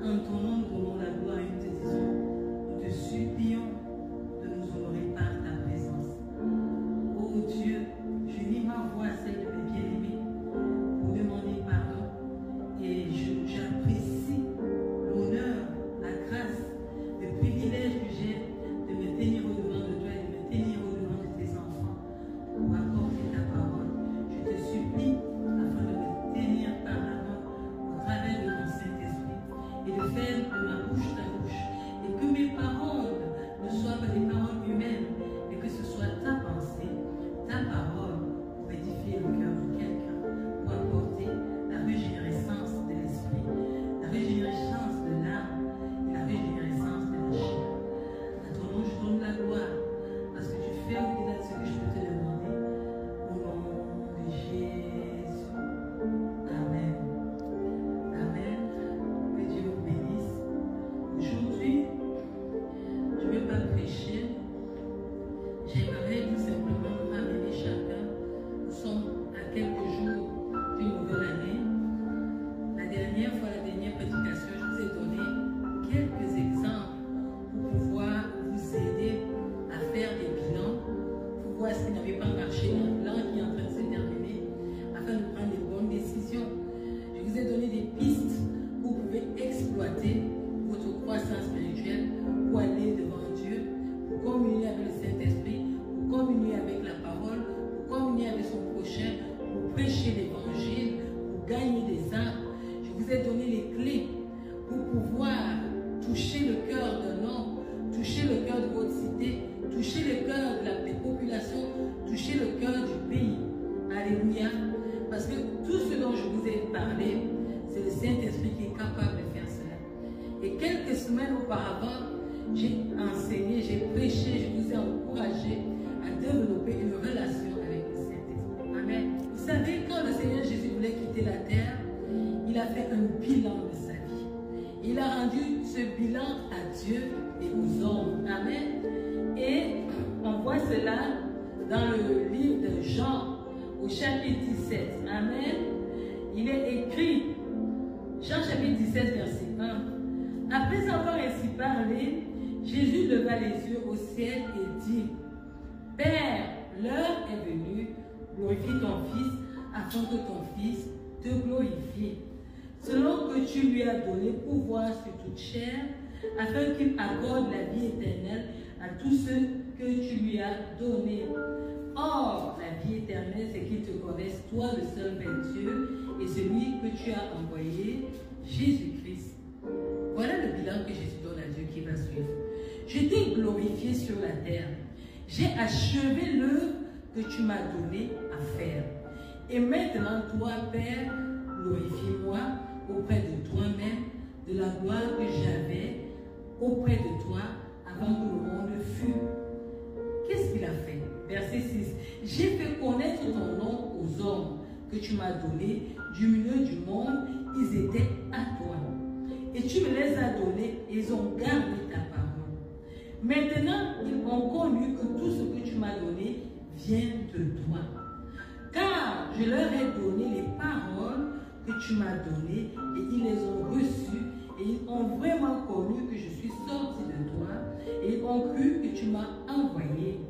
En ton nom, nous donnons la gloire et nous te disons, nous te supplions de nous honorer par ta présence. Oh Dieu, j'unis ma voix à celle de mes bien-aimés pour demander pardon et j'apprécie l'honneur, la grâce, le privilège que j'ai de me tenir au-devant de toi et de me tenir au-devant de tes enfants pour apporter ta parole. Je te supplie afin de me tenir par la main au travers de ton Saint-Esprit et de faire de ma bouche ta bouche et que mes paroles ne soient pas des paroles humaines mais que ce soit ta pensée, ta parole pour édifier le cœur de quelqu'un, pour apporter la régénérescence de l'esprit, la régénérescence de l'âme et la régénérescence de la chair. À ton nom, je donne la gloire parce que tu fais au-delà de ce que je peux te demander. Au nom de Jésus. Amen. Amen. Que Dieu vous bénisse. Aujourd'hui, je ne vais pas prêcher. J'aimerais tout simplement amener chacun. Nous sommes à quelques jours d'une nouvelle année. La dernière prédication, je vous ai donné quelques exemples pour pouvoir vous aider à faire des bilans, pour voir ce qui n'avait pas marché dans le plan qui est en train de se terminer, afin de prendre les bonnes décisions. Je vous ai donné des pistes que vous pouvez exploiter votre croissance spirituelle pour aller devant Dieu, pour communier avec le Saint-Esprit, pour communier avec la parole, pour communier avec son prochain, pour prêcher l'évangile, pour gagner des âmes. Je vous ai donné les clés pour pouvoir toucher le cœur d'un homme, toucher le cœur de votre cité, toucher le cœur de des populations, toucher le cœur du pays. Alléluia. Parce que tout ce dont je vous ai parlé, c'est le Saint-Esprit qui est capable de faire cela. Et quelques semaines auparavant, j'ai enseigné, j'ai prêché, je vous ai encouragé à développer une relation avec le Saint-Esprit. Amen. Vous savez, quand le Seigneur Jésus voulait quitter la terre, il a fait un bilan de sa vie. Il a rendu ce bilan à Dieu et aux hommes. Amen. Et on voit cela dans le livre de Jean, au chapitre 17. Amen. Il est écrit, Jean chapitre 17, verset 1. Après avoir ainsi parlé, Jésus leva les yeux au ciel et dit, Père, l'heure est venue, glorifie ton Fils, afin que ton Fils te glorifie, selon que tu lui as donné pouvoir sur toute chair, afin qu'il accorde la vie éternelle à tous ceux que tu lui as donnés. Or, la vie éternelle, c'est qu'ils te connaissent, toi le seul vrai Dieu, et celui que tu as envoyé, Jésus-Christ. Voilà le bilan que Jésus donne à Dieu qui va suivre. Je t'ai glorifié sur la terre. J'ai achevé l'œuvre que tu m'as donné à faire. Et maintenant, toi, Père, glorifie-moi auprès de toi-même de la gloire que j'avais auprès de toi avant que le monde fût. Qu'est-ce qu'il a fait? Verset 6. J'ai fait connaître ton nom aux hommes que tu m'as donnés du milieu du monde. Ils étaient à toi. Et tu me les as donnés et ils ont gardé ta parole. Maintenant, ils ont connu que tout ce que tu m'as donné vient de toi. Car je leur ai donné les paroles que tu m'as données et ils les ont reçues et ils ont vraiment connu que je suis sorti de toi et ils ont cru que tu m'as envoyé.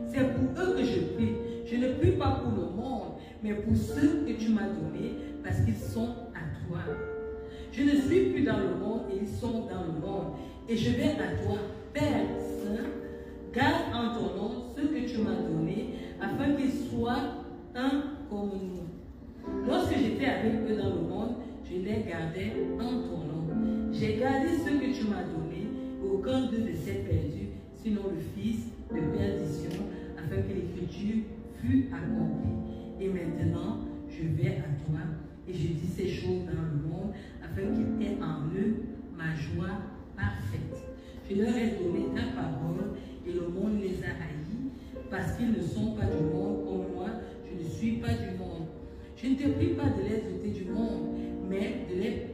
C'est pour eux que je prie. Je ne prie pas pour le monde, mais pour ceux que tu m'as donnés parce qu'ils sont à toi. Je ne suis plus dans le monde et ils sont dans le monde. Et je vais à toi, Père Saint, garde en ton nom ceux que tu m'as donnés afin qu'ils soient un comme nous. Lorsque j'étais avec eux dans le monde, je les gardais en ton nom. J'ai gardé ceux que tu m'as donnés, aucun d'eux ne s'est perdu, sinon le fils de perdition, afin que l'écriture fût accomplie. Et maintenant, je vais à toi et je dis ces choses dans le monde, afin qu'ils aient en eux ma joie parfaite. Je leur ai donné ta parole et le monde les a haïs, parce qu'ils ne sont pas du monde comme moi, je ne suis pas du monde. Je ne te prie pas de les ôter du monde, mais de les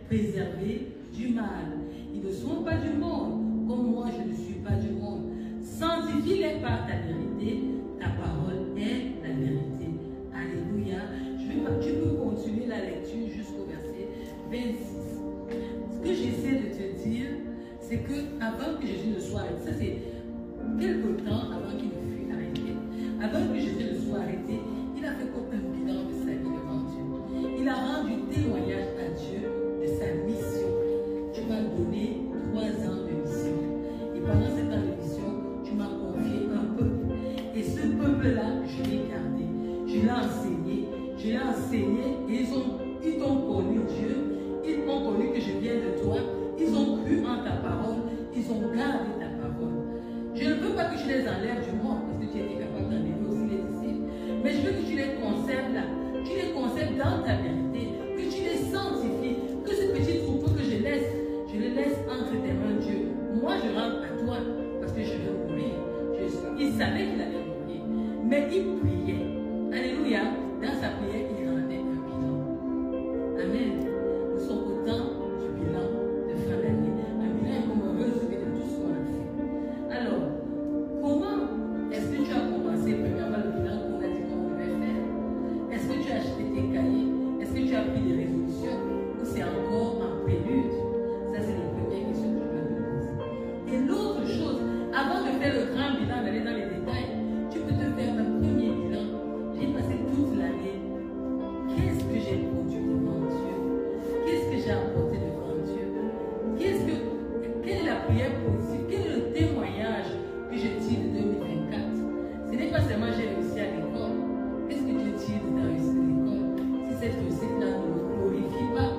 préserver du mal. Ils ne sont pas du monde, comme moi je ne suis pas du monde. Sanctifie-les par ta vérité, ta parole est la vérité. Alléluia. Tu peux continuer la lecture jusqu'au verset 26. Ce que c'est qu'avant que Jésus ne soit arrêté, ça c'est quelque temps avant qu'il ne fût arrêté, avant que Jésus ne soit arrêté, il a fait comme un bilan de sa vie devant Dieu. Il a rendu témoignage à Dieu de sa mission. Tu m'as donné 3 ans de mission. Et pendant 7 ans de mission, tu m'as confié un peuple. Et ce peuple-là, je l'ai gardé. Je l'ai enseigné. Je l'ai enseigné et ils t'ont connu Dieu. Ils ont connu que je viens de toi. Ils ont cru en ta parole. Ils ont gardé ta parole. Je ne veux pas que tu les enlèves du monde parce que tu étais capable d'enlever aussi les disciples. Mais je veux que tu les conserves là. Tu les conserves dans ta vérité. Que tu les sanctifies. Que ce petit troupeau que je le laisse entre tes mains, Dieu. Moi, je rentre à toi parce que je vais mourir. Il savait qu'il allait mourir. Mais il priait. Alléluia. Dans sa prière, il rendait un bilan. Amen. Nous sommes au temps du bilan de fin d'année. Un bilan comme un résumé de tout ce qu'on a fait. Alors, comment est-ce que tu as commencé premièrement le bilan qu'on a dit qu'on devait faire? Est-ce que tu as acheté tes cahiers? Est-ce que tu as pris des résolutions? Ou c'est encore en prélude? Ça, c'est les premières questions que je dois te poser. Et l'autre chose, avant de faire le grand bilan, d'aller dans les détails, tu peux te faire un premier bilan. J'ai passé toute l'année. Qu'est-ce que j'ai produit devant Dieu? Qu'est-ce que j'ai apporté devant Dieu? Quelle est la prière positive? Quel est le témoignage que je tire de 2024? Ce n'est pas seulement j'ai réussi à l'école. Qu'est-ce que Dieu tire de ta réussite à l'école? Si cette réussite-là ne me glorifie pas,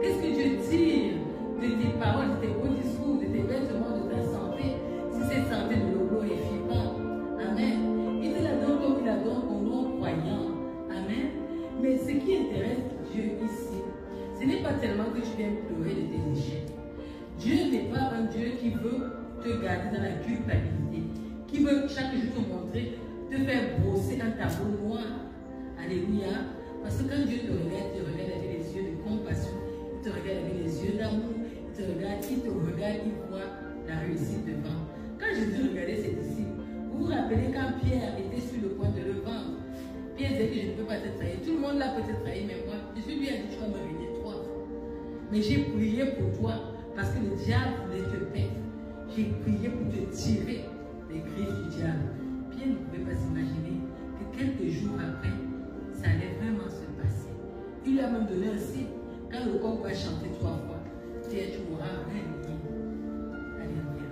qu'est-ce que Dieu tire de tes paroles, de tes beaux discours, de tes vêtements, de ta santé, si cette santé ne le glorifie pas? Amen. Il te la donne comme il la donne aux non-croyants. Amen. Mais ce qui intéresse Dieu ici, ce n'est pas tellement que tu viens pleurer de tes échecs. Dieu n'est pas un Dieu qui veut te garder dans la culpabilité, qui veut chaque jour te montrer, te faire brosser un tableau noir. Alléluia. Parce que quand Dieu te regarde avec les yeux de compassion, il te regarde avec les yeux d'amour, il te regarde, il voit la réussite devant. Quand Jésus regardait ses disciples, vous vous rappelez quand Pierre était sur le point de le vendre, Pierre disait que je ne peux pas te trahir. Tout le monde l'a peut-être trahi, mais moi, Jésus lui a dit, tu vas me ruiner 3 fois. Mais j'ai prié pour toi, parce que le diable voulait te perdre. J'ai prié pour te tirer les griffes du diable. Pierre ne pouvait pas s'imaginer que quelques jours après, ça allait vraiment se passer. Il lui a même donné un signe. Quand le corps va chanter 3 fois, Pierre, tu m'auras régné. Alléluia.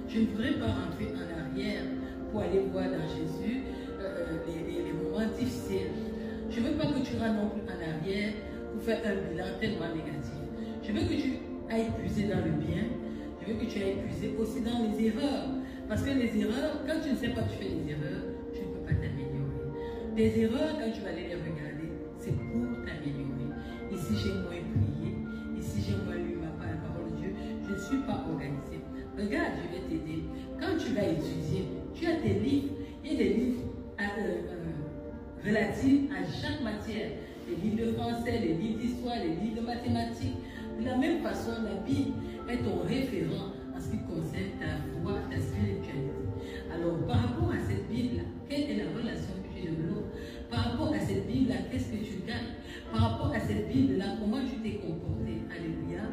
Je ne voudrais pas rentrer en arrière pour aller voir dans Jésus les moments difficiles. Je ne veux pas que tu rentres non plus en arrière pour faire un bilan tellement négatif. Je veux que tu ailles puiser dans le bien. Je veux que tu ailles puiser aussi dans les erreurs. Parce que les erreurs, quand tu ne sais pas que tu fais des erreurs, tu ne peux pas t'améliorer. Des erreurs, quand tu vas aller les regarder, c'est pour t'améliorer. Ici, j'ai moins prié. Ici, j'ai moins lu la parole de Dieu. Je ne suis pas organisé. Regarde, je vais t'aider. Quand tu vas étudier, tu as tes livres. Il y a des livres relatifs à chaque matière. Les livres de français, les livres d'histoire, les livres de mathématiques. De la même façon, la Bible est ton référent en ce qui concerne ta foi, ta spiritualité. Alors, par rapport à cette Bible-là, quelle est la relation que tu développes? Par rapport à cette Bible-là, qu'est-ce que tu gagnes? Par rapport à cette Bible-là, comment tu t'es comporté? Alléluia.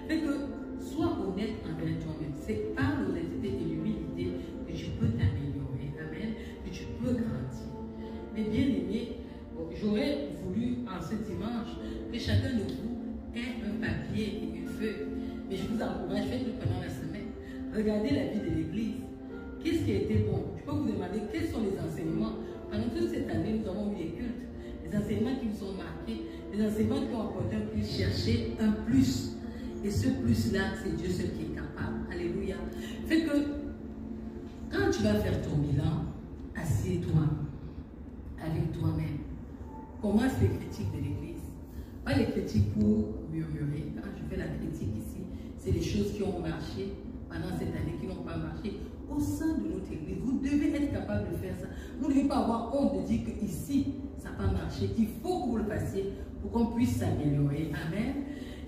Fait que, sois honnête envers toi-même. C'est par l'honnêteté et l'humilité que tu peux t'améliorer. Amen. Que tu peux grandir. Mais bien aimé, j'aurais voulu en ce dimanche que chacun de vous ait un papier et une feuille. Mais je vous encourage, faites-le pendant la semaine. Regardez la vie de l'Église. Qu'est-ce qui a été bon? Je peux vous demander quels sont les enseignements. Pendant toute cette année, nous avons eu des cultes. Les enseignements qui nous ont marqués, les enseignements qui ont apporté un plus, chercher un plus. Et ce plus-là, c'est Dieu seul qui est capable. Alléluia. Fait que, quand tu vas faire ton bilan, assieds-toi avec toi-même. Commence les critiques de l'Église. Pas les critiques pour murmurer. Quand je fais la critique ici, c'est les choses qui ont marché pendant cette année, qui n'ont pas marché au sein de notre Église. Vous devez être capable de faire ça. Vous ne devez pas avoir honte de dire que ici, ça n'a pas marché. Il faut que vous le fassiez pour qu'on puisse s'améliorer. Amen.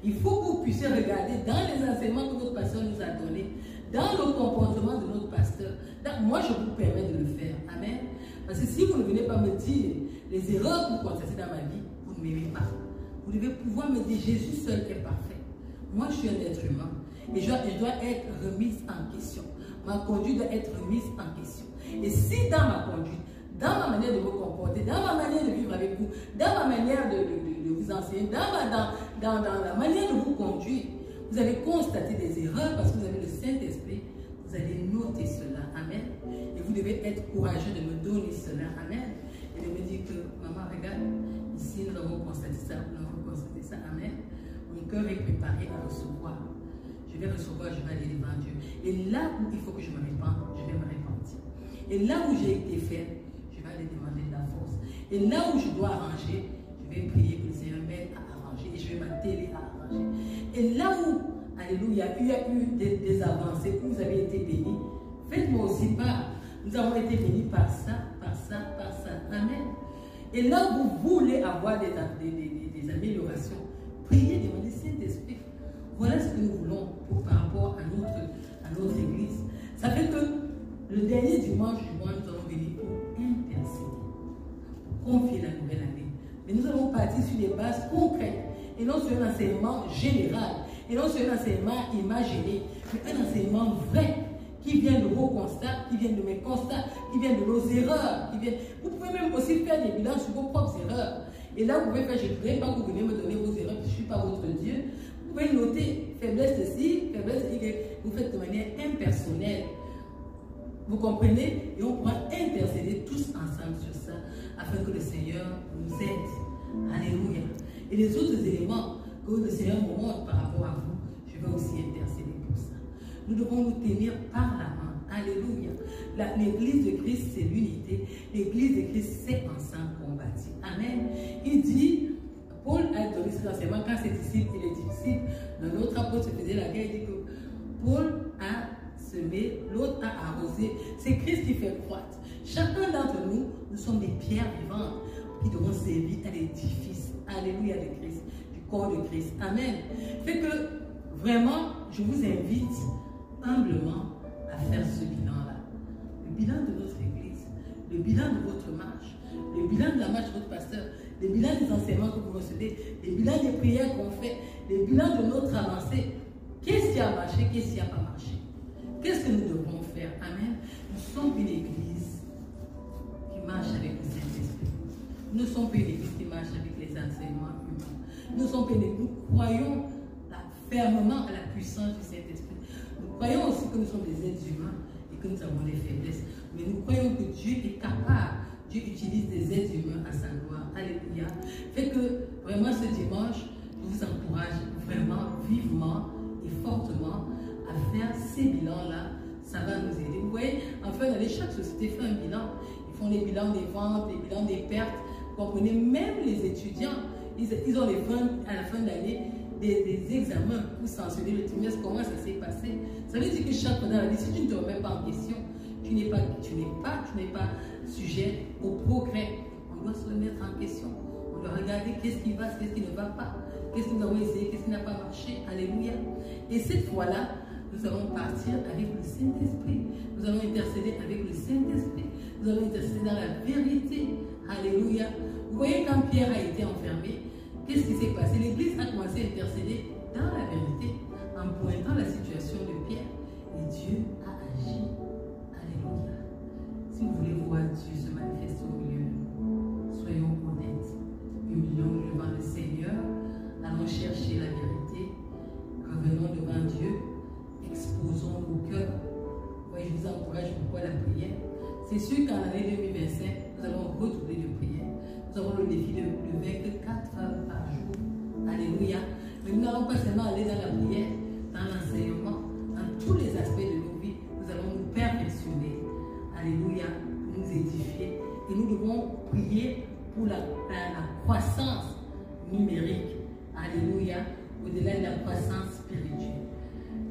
Il faut que vous puissiez regarder dans les enseignements que notre pasteur nous a donnés, dans le comportement de notre pasteur. Moi, je vous permets de le faire. Amen. Parce que si vous ne venez pas me dire les erreurs que vous constatez dans ma vie, vous ne m'aimez pas. Vous devez pouvoir me dire Jésus seul est parfait. moi je suis un être humain et je dois être remise en question. Ma conduite doit être remise en question. Et si dans ma conduite, dans ma manière de me comporter, dans ma manière de vivre avec vous, dans ma manière de vous enseigner, dans la manière de vous conduire, vous avez constaté des erreurs parce que vous avez le Saint-Esprit, vous allez noter cela. Amen. Et vous devez être courageux de me donner cela. Amen. Et de me dire que, maman, regarde, ici nous avons constaté ça, nous avons constaté ça. Amen. Mon cœur est préparé à recevoir. Je vais recevoir, je vais aller devant Dieu. Et là où il faut que je me répande, je vais me repentir. Et là où j'ai été faible, je vais aller demander de la force. Et là où je dois arranger, je vais prier que le Seigneur m'aide à arranger. Et je vais m'atteler à arranger. Et là où, alléluia, il y a eu des avancées, où vous avez été bénis, faites-moi aussi part. Nous avons été bénis par ça, par ça, par ça. Amen. Et là où vous voulez avoir des améliorations, priez, demandez Saint-Esprit. Voilà ce que nous voulons par rapport à notre église. Ça fait que le dernier dimanche du mois, nous allons venir pour intercéder, pour confier la nouvelle année. Mais nous allons partir sur des bases concrètes et non sur un enseignement général, et non sur un enseignement imaginé, mais un enseignement vrai qui vient de vos constats, qui vient de mes constats, qui vient de nos erreurs. Vous pouvez même aussi faire des bilans sur vos propres erreurs. Et là, vous pouvez faire, je ne voudrais pas que vous veniez me donner vos erreurs, je ne suis pas votre Dieu. Vous pouvez noter faiblesse de ci, faiblesse de ci, que vous faites de manière impersonnelle. Vous comprenez? Et on pourra intercéder tous ensemble sur ça, afin que le Seigneur nous aide. Alléluia. Et les autres éléments que le Seigneur me montre par rapport à vous, je vais aussi intercéder pour ça. Nous devons nous tenir par la main. Alléluia. L'église de Christ, c'est l'unité. L'église de Christ, c'est ensemble combattu. Amen. Il dit, Paul a donné cet enseignement quand ses disciples et les disciples de notre apôtre se faisaient la guerre. Il dit que Paul a semé, l'autre a arrosé. C'est Christ qui fait croître. Chacun d'entre nous, nous sommes des pierres vivantes qui devront servir à l'édifice. Alléluia de Christ, du corps de Christ. Amen. Fait que vraiment, je vous invite humblement à faire ce bilan-là. Le bilan de notre église, le bilan de votre marche, le bilan de la marche de votre pasteur, le bilan des enseignements que vous recevez, le bilan des prières qu'on fait, le bilan de notre avancée. Qu'est-ce qui a marché, qu'est-ce qui n'a pas marché? Qu'est-ce que nous devons faire? Amen. Nous sommes une église qui marche avec le Saint-Esprit. Nous ne sommes pas une église qui marche avec les enseignements humains. Nous sommes une église, nous croyons fermement à la puissance du Saint-Esprit. Nous croyons aussi que nous sommes des êtres humains et que nous avons des faiblesses. Mais nous croyons que Dieu est capable. Dieu utilise des êtres humains à sa gloire. Alléluia. Fait que vraiment ce dimanche, je vous encourage vraiment vivement et fortement à faire ces bilans-là. Ça va nous aider. Vous voyez, en fin d'année, chaque société fait un bilan. Ils font les bilans des ventes, les bilans des pertes. Vous comprenez, même les étudiants, ils ont les ventes à la fin de l'année. Des examens pour sanctionner le trimestre, comment ça s'est passé. Ça veut dire que chaque fois dans la vie, si tu ne te remets pas en question, tu n'es pas sujet au progrès. On doit se remettre en question. On doit regarder qu'est-ce qui va, qu'est-ce qui ne va pas, qu'est-ce que nous avons essayé, qu'est-ce qui n'a pas marché. Alléluia. Et cette fois-là, nous allons partir avec le Saint-Esprit. Nous allons intercéder avec le Saint-Esprit. Nous allons intercéder dans la vérité. Alléluia. Vous voyez, quand Pierre a été enfermé, qu'est-ce qui s'est passé? L'Église a commencé à intercéder dans la vérité, en pointant la situation de Pierre. Et Dieu a agi. Alléluia. Si vous voulez voir Dieu se manifester au milieu de nous, soyons honnêtes. Humilions-nous devant le Seigneur. Allons chercher la vérité. Revenons devant Dieu. Exposons nos cœurs. Oui, je vous encourage pourquoi la prière. C'est sûr qu'en l'année 2025, nous allons redoubler de prière. Nous avons le défi de 24 heures par jour. Alléluia. Mais nous n'allons pas seulement aller dans la prière, dans l'enseignement, dans tous les aspects de nos vies. Nous allons nous perfectionner. Alléluia. Pour nous édifier. Et nous devons prier pour la croissance numérique. Alléluia. Au-delà de la croissance spirituelle.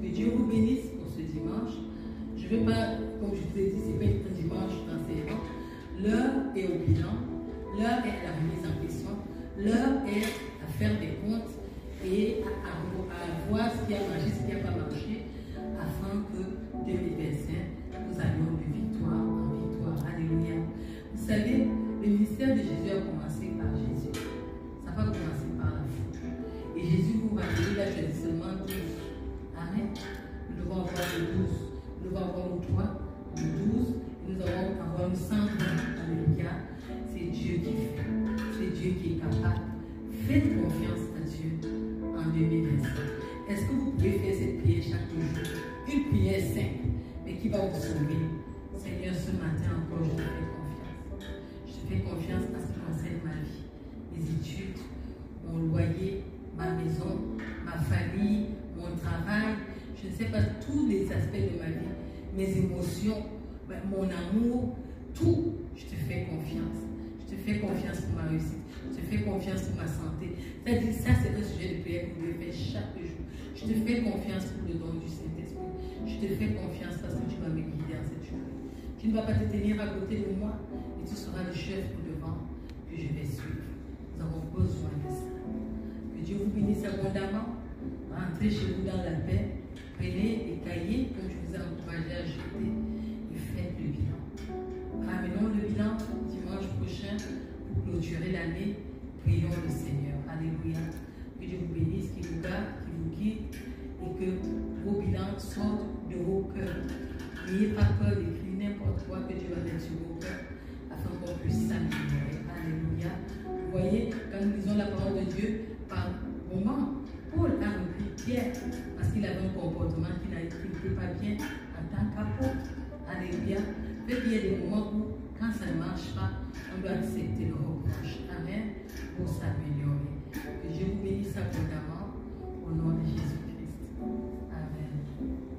Que Dieu vous bénisse pour ce dimanche. Je ne vais pas, comme je vous ai dit, c'est pas un dimanche d'enseignement. L'heure est au bilan. L'heure est à la remise en question. L'heure est à faire des comptes et à voir ce qui a marché, ce qui n'a pas marché, afin que 2025, nous allions de victoire en victoire. Alléluia. Vous savez, le ministère de Jésus a commencé par Jésus. Ça va commencer par la foi. Et Jésus vous va dire, là, je dis seulement 12 premier verset. Est-ce que vous pouvez faire cette prière chaque jour? Une prière simple, mais qui va vous sauver. Seigneur, ce matin encore, je te fais confiance. Je te fais confiance parce que concerne ma vie, mes études, mon loyer, ma maison, ma famille, mon travail. Je ne sais pas tous les aspects de ma vie, mes émotions, mon amour, tout. Je te fais confiance. Je te fais confiance pour ma réussite. Je te fais confiance pour ma santé. C'est-à-dire, ça, c'est un sujet de prière que vous devez faire chaque jour. Je te fais confiance pour le don du Saint-Esprit. Je te fais confiance parce que tu vas me guider en cette journée. Tu ne vas pas te tenir à côté de moi et tu seras le chef pour devant que je vais suivre. Nous avons besoin de ça. Que Dieu vous bénisse abondamment. Rentrez chez vous dans la paix. Prenez les cahiers que je vous ai encouragé à jeter et faites le bilan. Ramenons le bilan dimanche prochain pour clôturer l'année. Prions le Seigneur. Alléluia. Que Dieu vous bénisse, qu'il vous garde, qu'il vous guide et que vos bilans sortent de vos cœurs. N'ayez pas peur d'écrire n'importe quoi que Dieu va mettre sur vos cœurs afin qu'on puisse s'améliorer. Alléluia. Vous voyez, quand nous lisons la parole de Dieu, par moment, Paul a repris Pierre parce qu'il avait un comportement qui n'était pas bien en tant qu'apôtre. Alléluia. Peut-être qu'il y a des moments où, quand ça ne marche pas, on doit accepter le reproche. Amen. Pour s'améliorer. Que Dieu vous bénisse abondamment au nom de Jésus-Christ. Amen.